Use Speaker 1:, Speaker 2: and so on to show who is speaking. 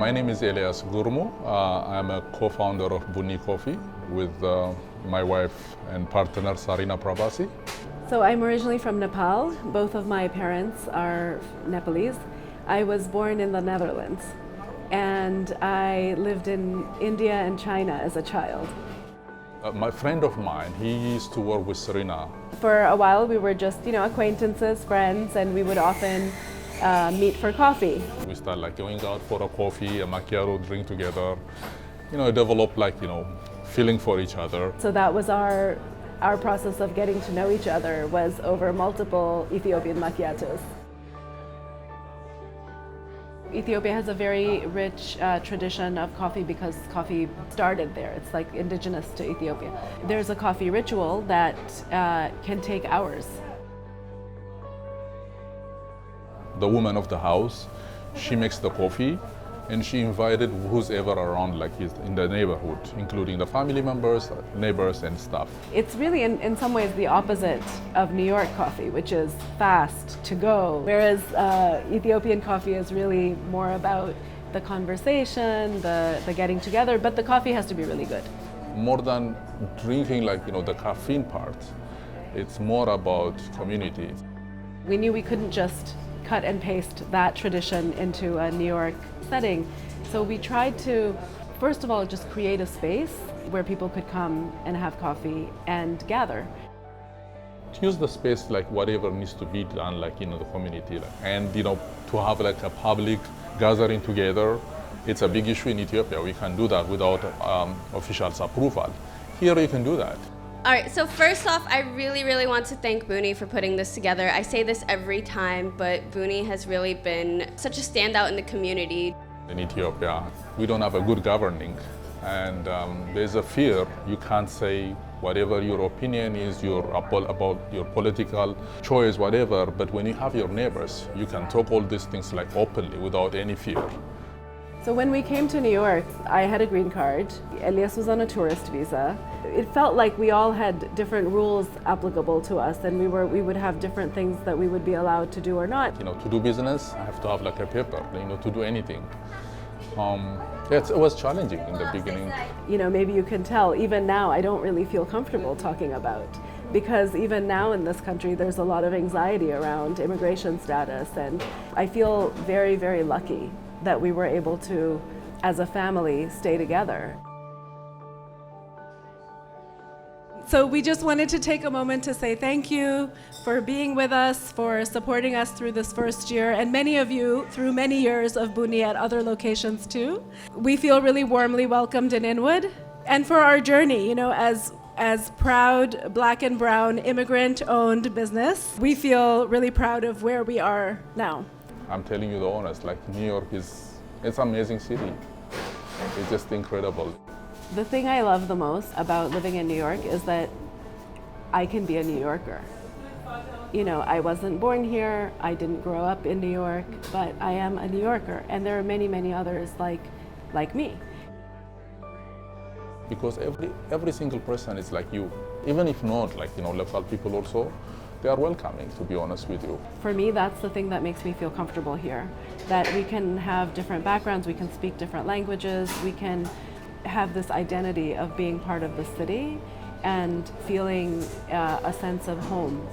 Speaker 1: My name is Elias Gurmu. I'm a co-founder of Buunni Coffee with my wife and partner Sarina Prabhasi.
Speaker 2: So I'm originally from Nepal. Both of my parents are Nepalese. I was born in the Netherlands and I lived in India and China as a child.
Speaker 1: My friend of mine, he used to work with Sarina.
Speaker 2: For a while we were just, acquaintances, friends, and we would often meet for coffee.
Speaker 1: We started going out for a coffee, a macchiato, drink together. Develop feeling for each other.
Speaker 2: So that was our process of getting to know each other, was over multiple Ethiopian macchiatos. Ethiopia has a very rich tradition of coffee because coffee started there. It's like indigenous to Ethiopia. There's a coffee ritual that can take hours.
Speaker 1: The woman of the house, she makes the coffee and she invited who's ever around in the neighborhood, including the family members, neighbors and stuff.
Speaker 2: It's really in some ways the opposite of New York coffee, which is fast to go, whereas Ethiopian coffee is really more about the conversation, the getting together, but the coffee has to be really good.
Speaker 1: More than drinking the caffeine part, it's more about community.
Speaker 2: We knew we couldn't just cut and paste that tradition into a New York setting. So we tried to, first of all, just create a space where people could come and have coffee and gather.
Speaker 1: Use the space whatever needs to be done in the community. And to have a public gathering together, it's a big issue in Ethiopia. We can do that without officials' approval. Here you can do that.
Speaker 3: All right, so first off, I really want to thank Buunni for putting this together. I say this every time, but Buunni has really been such a standout in the community.
Speaker 1: In Ethiopia, we don't have a good governing, and there's a fear. You can't say whatever your opinion is, about your political choice, whatever, but when you have your neighbors, you can talk all these things openly without any fear.
Speaker 2: So when we came to New York, I had a green card. Elias was on a tourist visa. It felt like we all had different rules applicable to us, and we would have different things that we would be allowed to do or not.
Speaker 1: To do business, I have to have a paper, to do anything. It was challenging in the beginning.
Speaker 2: Maybe you can tell, even now, I don't really feel comfortable talking about, because even now in this country, there's a lot of anxiety around immigration status, and I feel very, very lucky that we were able to, as a family, stay together. So we just wanted to take a moment to say thank you for being with us, for supporting us through this first year, and many of you through many years of Buunni at other locations too. We feel really warmly welcomed in Inwood, and for our journey, as proud Black and Brown immigrant-owned business, we feel really proud of where we are now.
Speaker 1: I'm telling you the honest, New York it's an amazing city. It's just incredible.
Speaker 2: The thing I love the most about living in New York is that I can be a New Yorker. I wasn't born here, I didn't grow up in New York, but I am a New Yorker, and there are many, many others like me.
Speaker 1: Because every single person is like you, even if not local people also. They are welcoming, to be honest with you.
Speaker 2: For me, that's the thing that makes me feel comfortable here, that we can have different backgrounds, we can speak different languages, we can have this identity of being part of the city and feeling a sense of home.